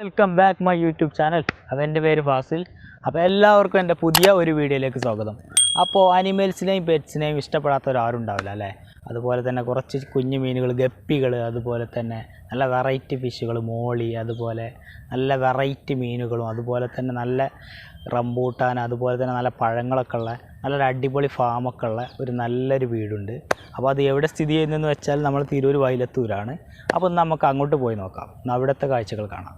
Welcome back my YouTube channel. അപ്പോൾ എൻ്റെ പേര് ഫാസിൽ. അപ്പോൾ എല്ലാവർക്കും എൻ്റെ പുതിയ ഒരു വീഡിയോയിലേക്ക് സ്വാഗതം. അപ്പോൾ അനിമൽസിനെയും പെറ്റ്സിനെയും ഇഷ്ടപ്പെടാത്തവരാരും ഉണ്ടാവില്ല അല്ലേ? അതുപോലെ തന്നെ കുറച്ച് കുഞ്ഞു മീനുകൾ, ഗപ്പികൾ, അതുപോലെ തന്നെ നല്ല വെറൈറ്റി ഫിഷുകൾ, മോളി, അതുപോലെ നല്ല വെറൈറ്റി മീനുകളും, അതുപോലെ തന്നെ നല്ല റംബൂട്ടാൻ, അതുപോലെ തന്നെ നല്ല പഴങ്ങളൊക്കെ ഉള്ള നല്ലൊരു അടിപൊളി ഫാമൊക്കെ ഉള്ള ഒരു നല്ലൊരു വീടുണ്ട്. അപ്പോൾ അത് എവിടെ സ്ഥിതി ചെയ്യുന്നതെന്ന് വെച്ചാൽ നമ്മൾ തിരൂർ വൈലത്തൂരാണ്. അപ്പോൾ നമുക്ക് അങ്ങോട്ട് പോയി നോക്കാം, അവിടുത്തെ കാഴ്ചകൾ കാണാം.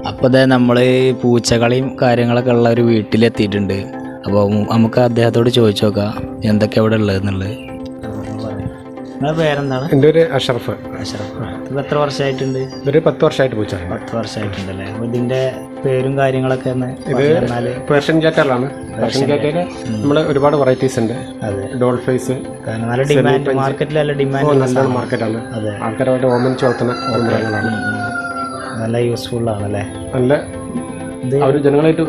അപ്പോൾ അതെ നമ്മൾ പൂച്ചകളെയും കാര്യങ്ങളൊക്കെ ഉള്ള ഒരു വീട്ടിലെത്തിയിട്ടുണ്ട്. അപ്പോൾ നമുക്ക് അദ്ദേഹത്തോട് ചോദിച്ചു നോക്കാം എന്തൊക്കെ അവിടെ ഉള്ളതെന്നുള്ളത്. നിങ്ങളുടെ പേരെന്താണ്? എൻ്റെ ഒരു അഷറഫ്. ഇത് എത്ര വർഷമായിട്ടുണ്ട്? ഇതൊരു 10 വർഷമായിട്ട് പൂച്ച. 10 വർഷമായിട്ടുണ്ടല്ലേ. അപ്പോൾ ഇതിൻ്റെ പേരും കാര്യങ്ങളൊക്കെ ഇത് പേർഷ്യൻ ക്യാറ്റാണ്. പേർഷ്യൻ ക്യാറ്റിൽ നമ്മൾ ഒരുപാട് വെറൈറ്റീസ് ഉണ്ട്. അതെ, ഡോൾ ഫേസ് നല്ല ഡിമാൻഡ്, മാർക്കറ്റിൽ നല്ല ഡിമാൻഡ്, നല്ല മാർക്കറ്റാണ്. അതെ, ആൾക്കാരായിട്ട് ഓമനിച്ച് വളർത്തുന്ന മൃഗങ്ങളാണ്. നല്ല യൂസ്ഫുൾ ആണല്ലേ. നല്ല അവർ ജനങ്ങളായിട്ട്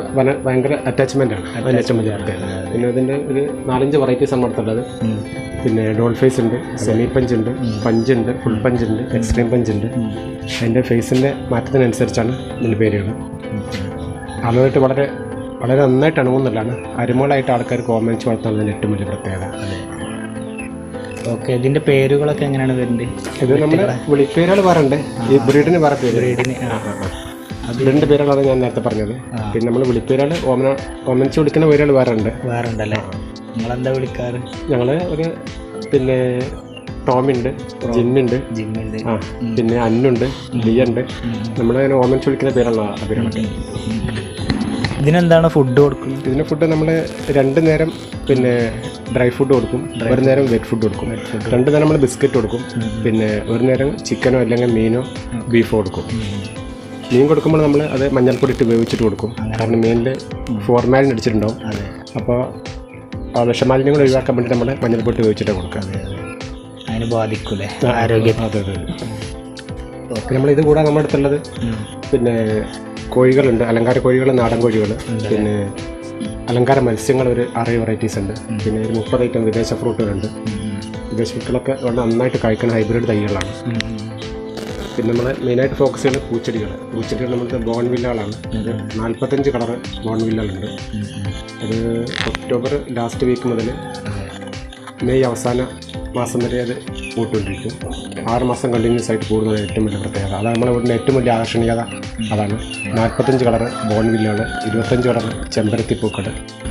ഭയങ്കര അറ്റാച്ച്മെൻ്റ് ആണ്. അതിന് ഏറ്റവും വലിയ പ്രത്യേകത. പിന്നെ ഇതിൻ്റെ ഒരു 4-5 വെറൈറ്റീസ് ആണ് അടുത്തുള്ളത്. പിന്നെ ഡോൾ ഫേസ് ഉണ്ട്, സെമി പഞ്ച് ഉണ്ട്, പഞ്ചുണ്ട്, ഫുൾ പഞ്ച് ഉണ്ട്, എക്സ്ട്രീം പഞ്ച് ഉണ്ട്. അതിൻ്റെ ഫേസിൻ്റെ മാറ്റത്തിനനുസരിച്ചാണ് ഇതിൻ്റെ പേരുകൾ. ആളുമായിട്ട് വളരെ വളരെ നന്നായിട്ട് ഇണങ്ങുന്നതാണ്. അരിമോളായിട്ട് ആൾക്കാർ കോമൻസ് വളർത്താനുള്ളതിന് ഏറ്റവും വലിയ പ്രത്യേകത. ഓക്കെ. ഇതിൻ്റെ പേരുകളൊക്കെ എങ്ങനെയാണ് വരുന്നത്? ഇത് നമ്മുടെ വിളിപ്പേരുകൾ വേറുണ്ട്. ഈ ബ്രീഡിന് വേറെ പേര്. ബ്രീഡിന് രണ്ട് പേരുകളാണ് ഞാൻ നേരത്തെ പറഞ്ഞത്. പിന്നെ നമ്മൾ വിളിപ്പേരുകൾ ഓമനിച്ച് വിളിക്കുന്ന പേരുകൾ വേറെ ഉണ്ടല്ലേ? നിങ്ങളെന്താ വിളിക്കാറ്? ഞങ്ങൾ ഒരു പിന്നെ ടോമുണ്ട്, ജിമ്മുണ്ട്, പിന്നെ അന്നുണ്ട്, ലിയുണ്ട്. നമ്മളങ്ങനെ ഓമനിച്ച് വിളിക്കുന്ന പേരാണ് ആ പേരുകളൊക്കെ. ഇതിനെന്താണ് ഫുഡ് കൊടുക്കുന്നത്? ഇതിന് ഫുഡ് നമ്മൾ 2 നേരം പിന്നെ ഡ്രൈ ഫുഡ് കൊടുക്കും, ഒരു നേരം വെറ്റ് ഫുഡ് കൊടുക്കും. 2 നേരം നമ്മൾ ബിസ്ക്കറ്റ് കൊടുക്കും, പിന്നെ ഒരു നേരം ചിക്കനോ അല്ലെങ്കിൽ മീനോ ബീഫോ കൊടുക്കും. മീൻ കൊടുക്കുമ്പോൾ നമ്മൾ അത് മഞ്ഞൾപ്പൊടി ഇട്ട് വേവിച്ചിട്ട് കൊടുക്കും. കാരണം മീനിൽ ഫോർമാലിൻ അടിച്ചിട്ടുണ്ടാവും. അപ്പോൾ ആ വിഷമാലിന്യങ്ങൾ ഒഴിവാക്കാൻ വേണ്ടി നമ്മൾ മഞ്ഞൾപ്പൊടി വേവിച്ചിട്ട് കൊടുക്കുക. അതിന് ബാധിക്കൂലേ ആരോഗ്യം? അതെ. നമ്മളിത് കൂടാതെ നമ്മുടെ അടുത്തുള്ളത് പിന്നെ കോഴികളുണ്ട്. അലങ്കാര കോഴികൾ, നാടൻ കോഴികൾ, പിന്നെ അലങ്കാര മത്സ്യങ്ങൾ ഒരു 6 വെറൈറ്റീസ് ഉണ്ട്. പിന്നെ ഒരു 30 ഐറ്റം വിദേശ ഫ്രൂട്ടുകളുണ്ട്. വിദേശ ഫ്രൂട്ടുകളൊക്കെ നന്നായിട്ട് കഴിക്കുന്ന ഹൈബ്രിഡ് തൈകളാണ്. പിന്നെ നമ്മൾ മെയിനായിട്ട് ഫോക്കസ് ചെയ്യുന്നത് പൂച്ചെടികൾ നമുക്ക് ബോൺവില്ലകളാണ്. 45 കളർ ബോൺവില്ലകളുണ്ട്. അത് ഒക്ടോബർ ലാസ്റ്റ് വീക്ക് മുതൽ മെയ് അവസാന മാസം വരെ അത് പൂട്ടുകൊണ്ടിരിക്കും. 6 മാസം കണ്ടിന്യൂസ് ആയിട്ട് കൂടുന്നത് ഏറ്റവും വലിയ പ്രത്യേകത. അതാണ് നമ്മളെ ഇവിടുന്ന് ഏറ്റവും വലിയ ആകർഷണീയത അതാണ്. 45 കളർ ബോൺവില്ലകൾ, 25 കളർ ചെമ്പരത്തി പൂക്കൾ,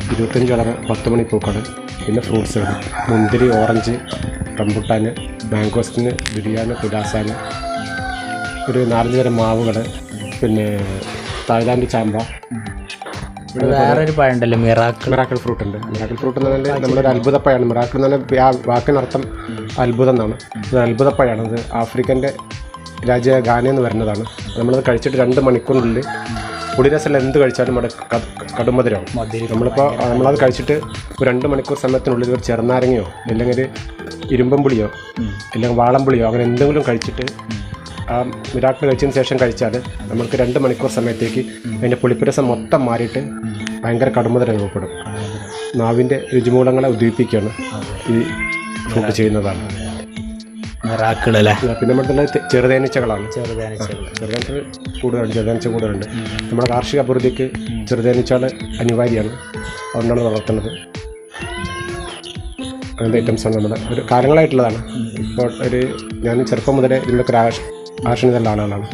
25 കളർ 10 മണി പൂക്കൾ, പിന്നെ ഫ്രൂട്ട്സുകൾ മുന്തിരി, ഓറഞ്ച്, റംബുട്ടാൻ, മാംഗോസ്റ്റിന്, ബിരിയാണി, പുലാസാൻ, ഒരു 4-5 തരം മാവുകൾ, പിന്നെ തായ്ലാൻഡ് ചാമ്പ. വേറൊരു പഴമുണ്ടല്ലോ മിറാക്കിൾ ഫ്രൂട്ട് ഉണ്ട്. മിറാക്കിൾ ഫ്രൂട്ട് എന്ന് പറഞ്ഞാൽ നമ്മളൊരു അത്ഭുതപ്പഴമാണ്. മിറാക്കിൾ എന്ന് പറഞ്ഞാൽ ആ വാക്കിനർത്ഥം അത്ഭുതം എന്നാണ്. ഇത് അത്ഭുതപ്പഴമാണ്. ഇത് ആഫ്രിക്കൻ്റെ രാജ്യ ഗാനയിൽ വരുന്നതാണ്. നമ്മളത് കഴിച്ചിട്ട് 2 മണിക്കൂറിനുള്ളിൽ കുടിരസമുള്ള എന്ത് കഴിച്ചാലും നമ്മുടെ കടുമധുരമാവും. നമ്മളത് കഴിച്ചിട്ട് ഒരു 2 മണിക്കൂർ സമയത്തിനുള്ളിൽ ഒരു ചെറുനാരങ്ങയോ അല്ലെങ്കിൽ ഇരുമ്പം പുളിയോ അല്ലെങ്കിൽ വാളംപുളിയോ അങ്ങനെ എന്തെങ്കിലും കഴിച്ചിട്ട് ആ മിറാക്കിൾ കഴിച്ചതിന് ശേഷം കഴിച്ചാൽ നമുക്ക് 2 മണിക്കൂർ സമയത്തേക്ക് അതിൻ്റെ പുളിപ്പരസം മൊത്തം മാറിയിട്ട് ഭയങ്കര കടുമധുരം അനുഭവപ്പെടും. നാവിൻ്റെ രുചിമൂലങ്ങളെ ഉദ്ദീപിക്കുകയാണ് ഈ ഫുഡ് ചെയ്യുന്നതാണ്. പിന്നെ നമ്മുടെ ചെറുതേനീച്ചകളാണ്. ചെറുതേനീച്ച കൂടുതലുണ്ട്. നമ്മുടെ കാർഷിക അഭിവൃദ്ധിക്ക് ചെറുതേനീച്ചകൾ അനിവാര്യമാണ്. അതുകൊണ്ടാണ് വളർത്തുന്നത്. അങ്ങനത്തെ ഐറ്റംസാണ് നമ്മുടെ ഒരു കാലങ്ങളായിട്ടുള്ളതാണ്. ഇപ്പോൾ ഞാൻ ചെറുപ്പം മുതലേ ഇതിലൊക്കെ ഒരു ആകർഷണീയതയുള്ള ആളുകളാണ്.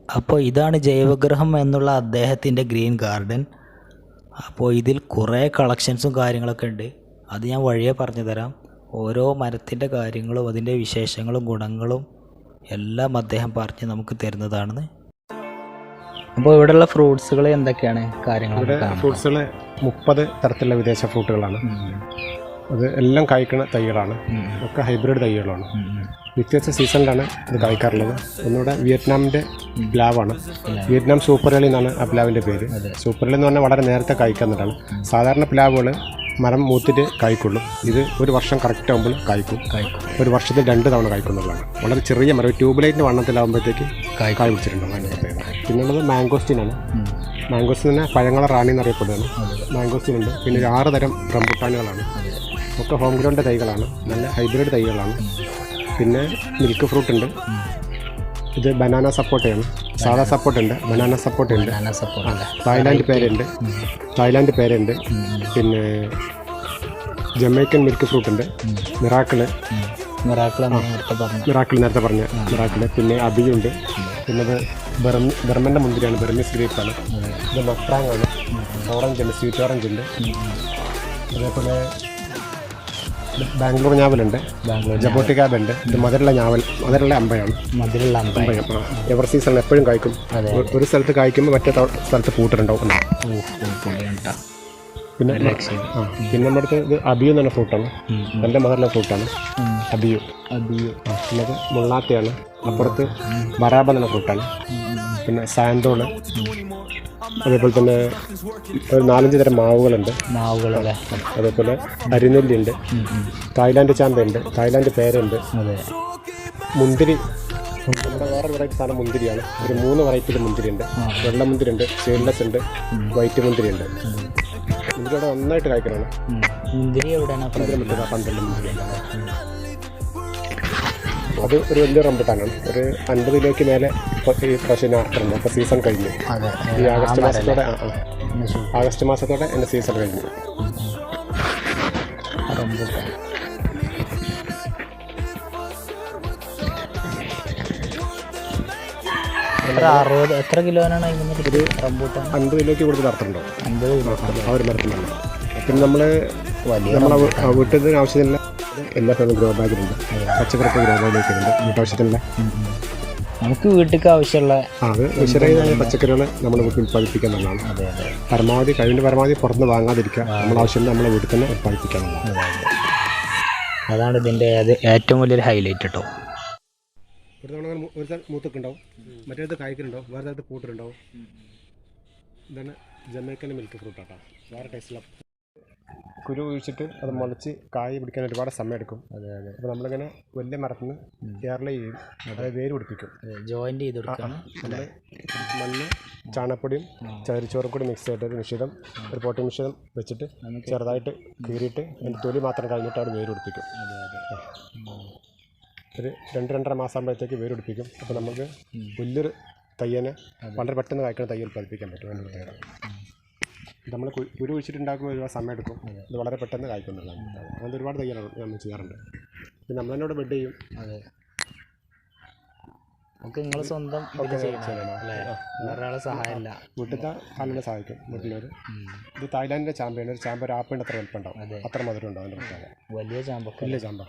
അപ്പോൾ ഇതാണ് ജൈവഗൃഹം എന്നുള്ള അദ്ദേഹത്തിൻ്റെ ഗ്രീൻ ഗാർഡൻ. അപ്പോൾ ഇതിൽ കുറേ കളക്ഷൻസും കാര്യങ്ങളൊക്കെ ഉണ്ട്. അത് ഞാൻ വഴിയെ പറഞ്ഞു തരാം. ഓരോ മരത്തിൻ്റെ കാര്യങ്ങളും അതിൻ്റെ വിശേഷങ്ങളും ഗുണങ്ങളും എല്ലാം അദ്ദേഹം പറഞ്ഞ് നമുക്ക് തരുന്നതാണ്. അപ്പോൾ ഇവിടെയുള്ള ഫ്രൂട്ട്സുകൾ എന്തൊക്കെയാണ് കാര്യങ്ങൾ? ഇവിടെ ഫ്രൂട്ട്സുകൾ 30 തരത്തിലുള്ള വിദേശ ഫ്രൂട്ടുകളാണ്. അത് എല്ലാം കായ്ക്കുന്ന തൈകളാണ്. ഒക്കെ ഹൈബ്രിഡ് തൈകളാണ്. വ്യത്യസ്ത സീസണിലാണ് ഇത് കായ്ക്കാറുള്ളത്. ഒന്നുകൂടെ വിയറ്റ്നാമിൻ്റെ പ്ലാവാണ്. വിയറ്റ്നാം സൂപ്പർ എളി എന്നാണ് ആ പ്ലാവിൻ്റെ പേര്. സൂപ്പർ എളി എന്ന് പറഞ്ഞാൽ വളരെ നേരത്തെ കായ്ക്കുന്നതാണ്. സാധാരണ പ്ലാവുകൾ മരം മൂത്തിട്ട് കായ്ക്കുള്ളൂ. ഇത് ഒരു വർഷം കറക്റ്റ് ആകുമ്പോൾ കായ്ക്കും. ഒരു വർഷത്തിൽ 2 തവണ കായ്ക്കുന്നുള്ളതാണ്. വളരെ ചെറിയ മരം, ട്യൂബ്ലൈറ്റിൻ്റെ വണ്ണത്തിലാകുമ്പോഴത്തേക്ക് കായ് പിടിച്ചിട്ടുണ്ടാവും അതിൻ്റെ പ്രത്യേകത. പിന്നുള്ളത് മാംഗോസ്റ്റീനാണ്. മാംഗോസ്റ്റീൻ തന്നെ പഴങ്ങളെ റാണി എന്നറിയപ്പെടുകയാണ്. മാംഗോസ്റ്റീൻ ഉണ്ട്. പിന്നെ ഒരു 6 തരം റംബുട്ടാനുകളാണ്. ഒക്കെ ഹോം ഗ്രൗണ്ട് തൈകളാണ്. നല്ല ഹൈബ്രിഡ് തൈകളാണ്. പിന്നെ മിൽക്ക് ഫ്രൂട്ട് ഉണ്ട്. ഇത് ബനാന സപ്പോട്ടയാണ്. സാധാ സപ്പോർട്ട് ഉണ്ട്, ബനാന സപ്പോർട്ട് ഉണ്ട്, തായ്ലാൻഡ് പേരുണ്ട്. പിന്നെ ജമൈക്കൻ മിൽക്ക് ഫ്രൂട്ട് ഉണ്ട്. മിറാക്കിള് നേരത്തെ പറഞ്ഞ മിറാക്കിള്. പിന്നെ അബിയുണ്ട്. പിന്നെ ഇത് ബർമൻ്റെ മുന്തിരിയാണ്, ബർമീസ് ഗ്രേപ്പാണ്. ഇത് മഫ്രാങ് ആണ്. ഓറഞ്ച് ഉണ്ട്, സ്വീറ്റ് ഓറഞ്ച് ഉണ്ട്. അതേപോലെ ബാംഗ്ലൂർ ഞാവലുണ്ട്, ജബോട്ടി ക്യാബ് ഉണ്ട്. ഇത് മധുരമുള്ള അമ്പയാണ്. അമ്പയം എവർ സീസൺ എപ്പോഴും കായ്ക്കും. ഒരു സ്ഥലത്ത് കായ്ക്കുമ്പോൾ മറ്റേ സ്ഥലത്ത് പൂട്ടിട്ടുണ്ടാവും. പിന്നെ നമ്മുടെ അടുത്ത് ഇത് അബിയു എന്ന് പറഞ്ഞ ഫ്രൂട്ടാണ്. നല്ല മധുരമുള്ള ഫ്രൂട്ടാണ് അബിയു. പിന്നെ മുള്ളാത്തയാണ്. അപ്പുറത്ത് ബറാബ എന്ന ഫ്രൂട്ടാണ്. പിന്നെ സാന്തോള്. അതേപോലെ തന്നെ ഒരു 4-5 തരം മാവുകളുണ്ട്. അതേപോലെ അരിനെല്ലിയുണ്ട്. തായ്ലാൻഡ് ചാമ്പയുണ്ട്. തായ്ലാൻഡ് പേരുണ്ട്. മുന്തിരി നമ്മുടെ വേറെ വെറൈറ്റി സാധനം മുന്തിരിയാണ്. ഒരു 3 വെറൈറ്റിയുടെ മുന്തിരി ഉണ്ട്. വെള്ള മുന്തിരി ഉണ്ട്, സീഡ്ലെസ് ഉണ്ട്, വൈറ്റ് മുന്തിരി ഉണ്ട്. മുന്തിരിയോടെ നന്നായിട്ട് കായ്ക്കലാണ്. മുന്തിരി എവിടെയാണ്? 12 മുന്തിരി. അത് ഒരു വലിയ റംബുട്ടാനാണ്. ഒരു 50 കിലോയ്ക്ക് മേലെ ഈ പ്രാവശ്യം ആർട്ടുണ്ട്. അപ്പോൾ സീസൺ കഴിഞ്ഞു. ഈ ആഗസ്റ്റ് മാസത്തോടെ എൻ്റെ സീസൺ കഴിഞ്ഞു. എത്ര കിലോനാണ് ഒരു റംബൂട്ടാൻ? 50 കിലോയ്ക്ക് കൂടുതൽ അർത്ഥമുണ്ടോ? 50 കിലോ ആ ഒരു മരത്തിനുണ്ട്. പിന്നെ നമ്മളെ വീട്ടിൽ ആവശ്യത്തിനുള്ള എല്ലാ സ്ഥലത്തും ഗ്രോ ബാഗിലുണ്ട്. പച്ചക്കറിക്ക് ഗ്രോ ബാഗിലേക്കുണ്ട്. വീട്ടാവശ്യത്തിനുള്ള നമുക്ക് വീട്ടിലേക്ക് ആവശ്യമുള്ള വിശദമായ പച്ചക്കറികൾ നമ്മുടെ വീട്ടിൽ ഉൽപ്പാദിപ്പിക്കുക എന്നുള്ളതാണ്. കഴിവിൻ്റെ പരമാവധി പുറത്തുനിന്ന് വാങ്ങാതിരിക്കുക. നമ്മുടെ ആവശ്യം നമ്മളെ വീട്ടിൽ തന്നെ ഉൽപ്പാദിപ്പിക്കുക എന്നുള്ളതാണ്. അതാണ് ഇതിൻ്റെ ഏറ്റവും വലിയൊരു ഹൈലൈറ്റ് കേട്ടോ. ഒരു തവണ ഒരു മൂത്തൊക്കെ മറ്റേത് കായ്ക്കലുണ്ടാവും, വേറെ സ്ഥലത്ത് പൂട്ടിട്ടുണ്ടാവും. ഇതാണ് ജമൈക്കൻ മിൽക്ക് ഫ്രൂട്ടാട്ടോ. വേറെ ടേസ്റ്റിലുള്ള കുരു ഒഴിച്ചിട്ട് അത് മുളച്ച് കായ് പിടിക്കാൻ ഒരുപാട് സമയം എടുക്കും. അപ്പോൾ നമ്മളിങ്ങനെ വലിയ മരത്തിൽ നിന്ന് എയർലൈ ചെയ്യും. അതായത് വേര് പിടിപ്പിക്കും. ജോയിൻ്റ് ചെയ്ത് കൊടുക്കണം. നമ്മൾ മണ്ണ്, ചാണകപ്പൊടിയും ചകിരിച്ചോറും കൂടി മിക്സ് ചെയ്തിട്ട് മിശ്രിതം, ഒരു പോട്ടി മിശ്രിതം വെച്ചിട്ട് ചെറുതായിട്ട് കീറിയിട്ട് അതിൻ്റെ തൊലി മാത്രം കഴിഞ്ഞിട്ട് അവിടെ വേര് പിടിപ്പിക്കും. ഒരു 2-2.5 മാസം ആകുമ്പോഴത്തേക്ക് വേര് പിടിപ്പിക്കും. അപ്പോൾ നമുക്ക് വലിയൊരു തയ്യനെ വളരെ പെട്ടെന്ന് കായ്ക്കുന്ന തയ്യൽ ഉൽപ്പാദിപ്പിക്കാൻ പറ്റും. അതിൻ്റെ പ്രത്യേകത നമ്മൾ കുരു ഒഴിച്ചിട്ടുണ്ടാക്കുമ്പോൾ ഒരുപാട് സമയം എടുക്കും. ഇത് വളരെ പെട്ടെന്ന് കായ്ക്കുന്നതാണ്. അങ്ങനത്തെ ഒരുപാട് തയ്യലാണ് നമ്മൾ ചെയ്യാറുണ്ട്. പിന്നെ നമ്മൾ തന്നെ ഇവിടെ ബെഡ് ചെയ്യും. നമുക്ക് നിങ്ങൾ സ്വന്തം ഒരാളെ സഹായമില്ല, വീട്ടിലത്തെ ആളുകളെ സഹായിക്കും. വീട്ടിലൊരു ഇത് തായ്ലാൻഡിൻ്റെ ചാമ്പയാണ്. ഒരു ചാമ്പ ഒരു ആപ്പിൻ്റെ അത്ര വലുപ്പം ഉണ്ടാവും. അത്ര മധുരം ഉണ്ടാവും. അതിൻ്റെ പ്രത്യേകത വലിയ ചാമ്പ. വലിയ ചാമ്പ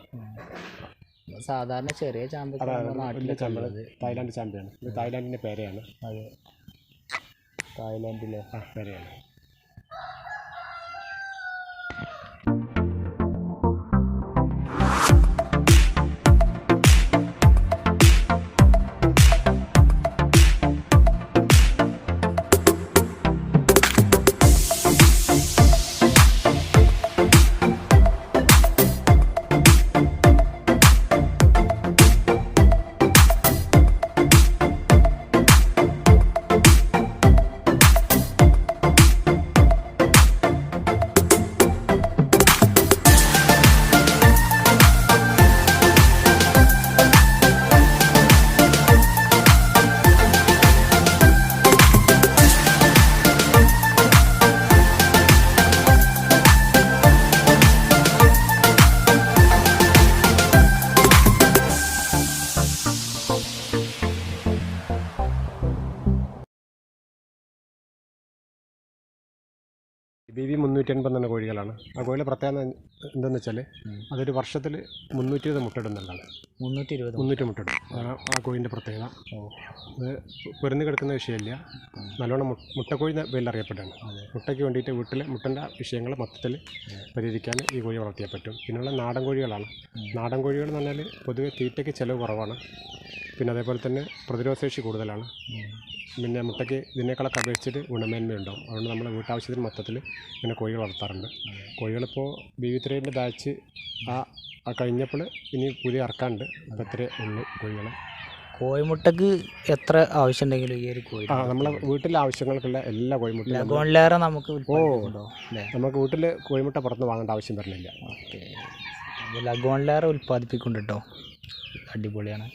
സാധാരണ ചെറിയ ചാമ്പ. വലിയ ചാമ്പ തായ്ലാൻഡ് ചാമ്പയാണ്. ഇത് തായ്ലാൻഡിൻ്റെ പേരയാണ്. അതെ, തായ്ലാൻഡിലെ പേരയാണ്. BV 380 എന്ന കോഴികളാണ്. ആ കോഴിയുടെ പ്രത്യേകത എന്താണെന്ന് വെച്ചാൽ അതൊരു വർഷത്തിൽ 320 മുട്ടയിടുന്നുള്ളതാണ്. 320 മുട്ടയിടും. അതാണ് ആ കോഴിൻ്റെ പ്രത്യേകത. അത് പൊരുന്ന് കിടക്കുന്ന വിഷയമില്ല. നല്ലോണം മുട്ടക്കോഴി പേരിൽ അറിയപ്പെട്ടാണ്. മുട്ടയ്ക്ക് വേണ്ടിയിട്ട് വീട്ടിലെ മുട്ടൻ്റെ വിഷയങ്ങൾ മൊത്തത്തിൽ പരിഹരിക്കാൻ ഈ കോഴി വളർത്തിയാൽ പറ്റും. പിന്നെയുള്ള നാടൻ കോഴികളാണ്. നാടൻ കോഴികൾ എന്ന് പറഞ്ഞാൽ പൊതുവെ തീറ്റയ്ക്ക് ചിലവ് കുറവാണ്. പിന്നെ അതേപോലെ തന്നെ പ്രതിരോധശേഷി കൂടുതലാണ്. പിന്നെ മുട്ടയ്ക്ക് ഇതിനേക്കാളൊക്കെ അപേക്ഷിച്ചിട്ട് ഗുണമേന്മയുണ്ടാവും. അതുകൊണ്ട് നമ്മൾ വീട്ടാവശ്യത്തിന് മൊത്തത്തിൽ ഇങ്ങനെ കോഴികൾ വളർത്താറുണ്ട്. കോഴികളിപ്പോൾ BV 3 ബാച്ച് ആ കഴിഞ്ഞപ്പോൾ ഇനി പുതിയ ഇറക്കാനുണ്ട്. അപ്പോൾ ഇത്രയേ ഉള്ളൂ കോഴികൾ. കോഴിമുട്ടക്ക് എത്ര ആവശ്യമുണ്ടെങ്കിലും ഈ ഒരു കോഴി നമ്മളെ വീട്ടിലെ ആവശ്യങ്ങൾക്കുള്ള എല്ലാ കോഴിമുട്ടയും നമുക്ക് നമുക്ക് വീട്ടിൽ കോഴിമുട്ട പുറത്ത് വാങ്ങേണ്ട ആവശ്യം വരുന്നില്ല. ഓക്കെ, ലഗോണിലേറെ ഉൽപ്പാദിപ്പിക്കുന്നുണ്ട് കേട്ടോ. അടിപൊളിയാണ്.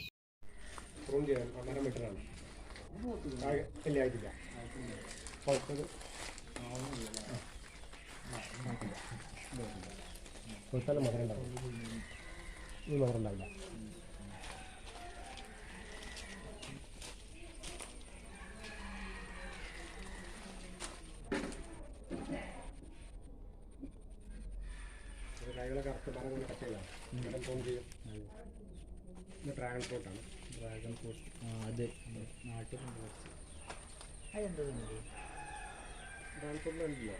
മധുരണ്ടാവില്ല. കായ്കളൊക്കെ അറുത്ത് മരം കൊണ്ട് കട്ട് ചെയ്താണ്. മരം ഫോൺ ചെയ്യും. ഇത് ഡ്രാഗൺ ഫ്രൂട്ടാണ്. ഡ്രാഗൺ ഫ്രൂട്ട് അത് നാട്ടിൽ അതെന്താ ഡ്രാഗൺ ഫ്രൂട്ടിലുണ്ടല്ലോ.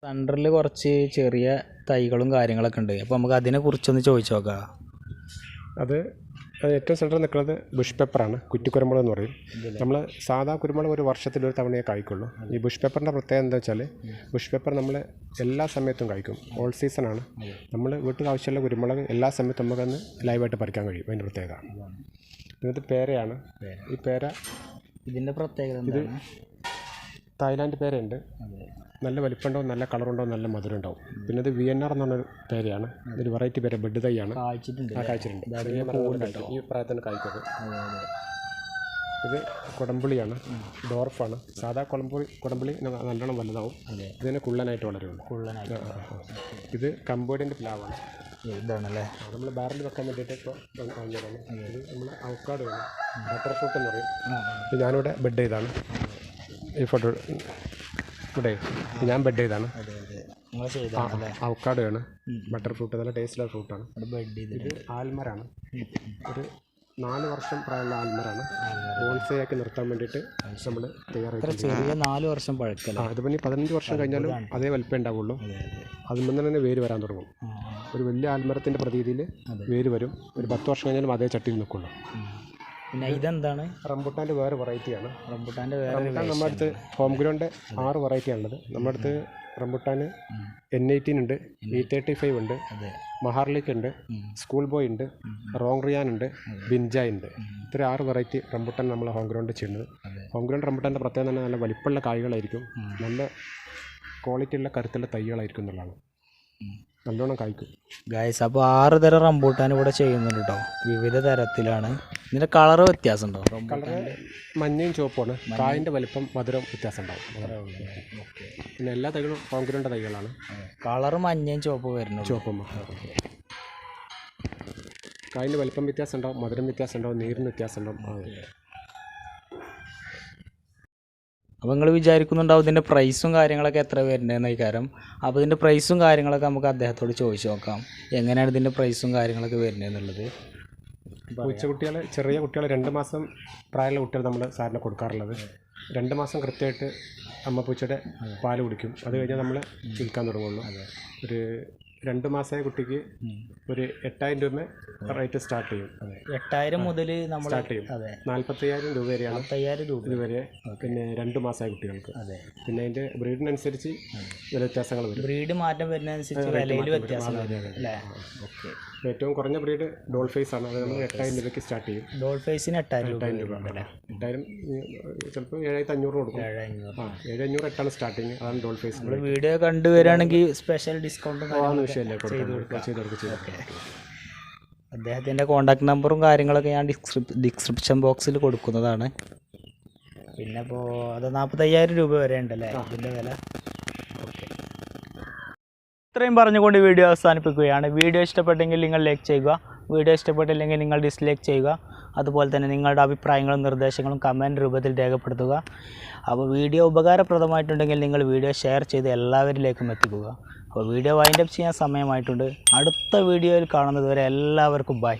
സെൻറ്ററിൽ കുറച്ച് ചെറിയ തൈകളും കാര്യങ്ങളൊക്കെ ഉണ്ട്. അപ്പോൾ നമുക്ക് അതിനെക്കുറിച്ചൊന്ന് ചോദിച്ചു നോക്കാം. അത് ഏറ്റവും സെൻറ്ററിൽ നിൽക്കുന്നത് ബുഷ് പെപ്പറാണ്. കുറ്റിക്കുരുമുളക് എന്ന് പറയും. നമ്മൾ സാധാ കുരുമുളക് ഒരു വർഷത്തിലൊരു തവണയെ കായ്ക്കുള്ളൂ. ഈ ബുഷ് പെപ്പറിൻ്റെ പ്രത്യേകത എന്താ വെച്ചാൽ ബുഷ് പെപ്പർ നമ്മൾ എല്ലാ സമയത്തും കായ്ക്കും. ഓൾ സീസണാണ്. നമ്മൾ വീട്ടിൽ ആവശ്യമുള്ള കുരുമുളക് എല്ലാ സമയത്തും നമുക്കന്ന് ലൈവായിട്ട് പറിക്കാൻ കഴിയും. അതിൻ്റെ പ്രത്യേകത. ഇത് പേരയാണ്. ഈ പേര ഇതിൻ്റെ പ്രത്യേകത ഇത് തായ്ലാൻഡ് പേരയുണ്ട്. നല്ല വലിപ്പമുണ്ടാവും, നല്ല കളറുണ്ടാവും, നല്ല മധുരം ഉണ്ടാവും. പിന്നെ ഇത് VNR എന്ന് പറഞ്ഞൊരു പേരയാണ്. ഇതൊരു വെറൈറ്റി പേര്, ബെഡ് തൈയാണ്. കായ്ച്ചിട്ടുണ്ട്. ഈ പ്രായത്തിന് കായ്ക്കുന്നത്. ഇത് കുടംപുളിയാണ്, ഡോർഫാണ്. സാധാ കുടംപുളി നല്ലോണം വലുതാവും. ഇതിനെ കുള്ളനായിട്ട് വളരുള്ളൂ. ഇത് കംബോഡിയൻ്റെ പ്ലാവാണ്. ഇതാണല്ലേ നമ്മൾ ബാരൽ വെക്കാൻ വേണ്ടിയിട്ട് ഇപ്പോൾ വാങ്ങിയതാണ്. ഇത് നമ്മൾ അവക്കാഡോ ആണ്, ബട്ടർ ഫ്രൂട്ട് എന്ന് പറയും. ഇത് ഞാനിവിടെ ബെഡ് ചെയ്താണ്. ഈ ഫോട്ടോ ഇവിടെ ഞാൻ ബെഡ് ചെയ്താണ്. അവക്കാഡോ ആണ്, ബട്ടർ ഫ്രൂട്ട്, നല്ല ടേസ്റ്റുള്ള ഫ്രൂട്ടാണ്. ഇത് ആൽമരാണ്. ഒരു 4 വർഷം പ്രായമുള്ള ആൽമരാണ്. ബോൺസൈയാക്കി നിർത്താൻ വേണ്ടിയിട്ട് നമ്മൾ തയ്യാറാക്കി. ചെറിയ 4 വർഷം പഴക്കല്ല. അതിപ്പോൾ 15 വർഷം കഴിഞ്ഞാലും അതേ വലിപ്പം ഉണ്ടാവുള്ളൂ. അതിൽ നിന്ന് തന്നെ വേര് വരാൻ തുടങ്ങും. ഒരു വലിയ ആൽമരത്തിൻ്റെ പ്രതീതിയിൽ വേര് വരും. ഒരു 10 വർഷം കഴിഞ്ഞാലും അതേ ചട്ടിയിൽ നിൽക്കുള്ളൂ. പിന്നെ ഇതെന്താണ്? റംബുട്ടാൻ്റെ വേറെ വെറൈറ്റിയാണ്. റംബുട്ടാൻ നമ്മുടെ അടുത്ത് ഹോം ഗ്രോൻ്റെ 6 വെറൈറ്റിയാണുള്ളത്. നമ്മുടെ അടുത്ത് റംബുട്ടാൻ N18 ഉണ്ട്, E35 ഉണ്ട്, മഹാർലിക്ക് ഉണ്ട്, സ്കൂൾ ബോയ് ഉണ്ട്, റോങ്റിയാൻ ഉണ്ട്, ബിൻജായ് ഉണ്ട്. ഇത്ര 6 വെറൈറ്റി റംബുട്ടാൻ നമ്മൾ ഹോം ഗ്രൗണ്ടിൽ ചെയ്യുന്നത്. ഹോം ഗ്രൗണ്ട് റംബുട്ടാൻ്റെ പ്രത്യേകത തന്നെ നല്ല വലിപ്പമുള്ള കായ്കളായിരിക്കും, നല്ല ക്വാളിറ്റിയുള്ള കരുത്തുള്ള തൈകളായിരിക്കും എന്നുള്ളതാണ്. നല്ലോണം കായ്ക്കും ഗൈസ്. അപ്പോൾ 6 തരം റംബൂട്ടാൻ ഇവിടെ ചെയ്യുന്നുണ്ട് കേട്ടോ. വിവിധ തരത്തിലാണ്. ഇതിൻ്റെ കളറ് വ്യത്യാസം ഉണ്ടോ? കളറ് മഞ്ഞയും ചുവപ്പുമാണ്. കായൻ്റെ വലിപ്പം മധുരം വ്യത്യാസം ഉണ്ടാവും. പിന്നെ എല്ലാ തൈകളും കോൺക്രീറ്റ് തൈകളാണ്. കളറ് മഞ്ഞയും ചുവപ്പ് വരുന്നു. ചുവപ്പും കായൻ്റെ വലിപ്പം വ്യത്യാസം ഉണ്ടാവും, മധുരം വ്യത്യാസം ഉണ്ടാവും, നീരിന് വ്യത്യാസം ഉണ്ടാവും. അപ്പോൾ നിങ്ങൾ വിചാരിക്കുന്നുണ്ടാവും ഇതിൻ്റെ പ്രൈസും കാര്യങ്ങളൊക്കെ എത്ര വരുന്നതെന്ന് കാര്യം. അപ്പോൾ ഇതിൻ്റെ പ്രൈസും കാര്യങ്ങളൊക്കെ നമുക്ക് അദ്ദേഹത്തോട് ചോദിച്ചു നോക്കാം, എങ്ങനെയാണ് ഇതിൻ്റെ പ്രൈസും കാര്യങ്ങളൊക്കെ വരുന്നതെന്നുള്ളത്. പൂച്ചക്കുട്ടികൾ, ചെറിയ കുട്ടികൾ, 2 മാസം പ്രായമുള്ള കുട്ടികൾ നമ്മൾ സാറിന് കൊടുക്കാറുള്ളത്. 2 മാസം കൃത്യമായിട്ട് അമ്മ പൂച്ചയുടെ പാല് കുടിക്കും. അത് കഴിഞ്ഞാൽ നമ്മൾ വിൽക്കാൻ തുടങ്ങുള്ളൂ. ഒരു 2 മാസമായ കുട്ടിക്ക് ഒരു 8000 രൂപ റേറ്റ് സ്റ്റാർട്ട് ചെയ്യും. 8000 മുതൽ നമ്മൾ സ്റ്റാർട്ട് ചെയ്യും. 45,000 രൂപ വരെയാണ്. 45,000 രൂപ ഇതുവരെ. പിന്നെ 2 മാസമായ കുട്ടികൾക്ക്. പിന്നെ അതിൻ്റെ ബ്രീഡിനനുസരിച്ച് വില വ്യത്യാസങ്ങൾ വരും. ബ്രീഡ് മാറ്റം വരുന്നതനുസരിച്ച് വിലയിൽ വ്യത്യാസം അല്ലേ? ഓക്കെ. ഏറ്റവും കുറഞ്ഞ ബ്രീഡ് ഡോൾ ഫേസ് ആണ്. അത് നമ്മൾ 8000 രൂപയ്ക്ക് സ്റ്റാർട്ട് ചെയ്യും. ഡോൾ ഫേസിന് 8000 രൂപ ഉണ്ടല്ലേ? 8000 ചിലപ്പോൾ 7500 കൊടുക്കും. 7500 8 സ്റ്റാർട്ടിങ്. അതാണ് ഡോൾ ഫേസ്. നമ്മൾ വീഡിയോ കണ്ടുവരികയാണെങ്കിൽ സ്പെഷ്യൽ ഡിസ്കൗണ്ടും അദ്ദേഹത്തിൻ്റെ കോൺടാക്ട് നമ്പറും കാര്യങ്ങളൊക്കെ ഞാൻ ഡിസ്ക്രിപ്ഷൻ ബോക്സിൽ കൊടുക്കുന്നതാണ്. പിന്നെ ഇപ്പോൾ അത് 45,000 രൂപ വരെ ഉണ്ടല്ലേ ഇതിൻ്റെ വില. ഓക്കെ. ഇത്രയും പറഞ്ഞുകൊണ്ട് വീഡിയോ അവസാനിപ്പിക്കുകയാണ്. വീഡിയോ ഇഷ്ടപ്പെട്ടെങ്കിൽ നിങ്ങൾ ലൈക്ക് ചെയ്യുക, വീഡിയോ ഇഷ്ടപ്പെട്ടില്ലെങ്കിൽ നിങ്ങൾ ഡിസ്ലൈക്ക് ചെയ്യുക. അതുപോലെ തന്നെ നിങ്ങളുടെ അഭിപ്രായങ്ങളും നിർദ്ദേശങ്ങളും കമൻറ്റ് രൂപത്തിൽ രേഖപ്പെടുത്തുക. അപ്പോൾ വീഡിയോ ഉപകാരപ്രദമായിട്ടുണ്ടെങ്കിൽ നിങ്ങൾ വീഡിയോ ഷെയർ ചെയ്ത് എല്ലാവരിലേക്കും എത്തിക്കുക. അപ്പോൾ വീഡിയോ വൈൻഡപ്പ് ചെയ്യാൻ സമയമായിട്ടുണ്ട്. അടുത്ത വീഡിയോയിൽ കാണുന്നത് വരെ എല്ലാവർക്കും ബൈ.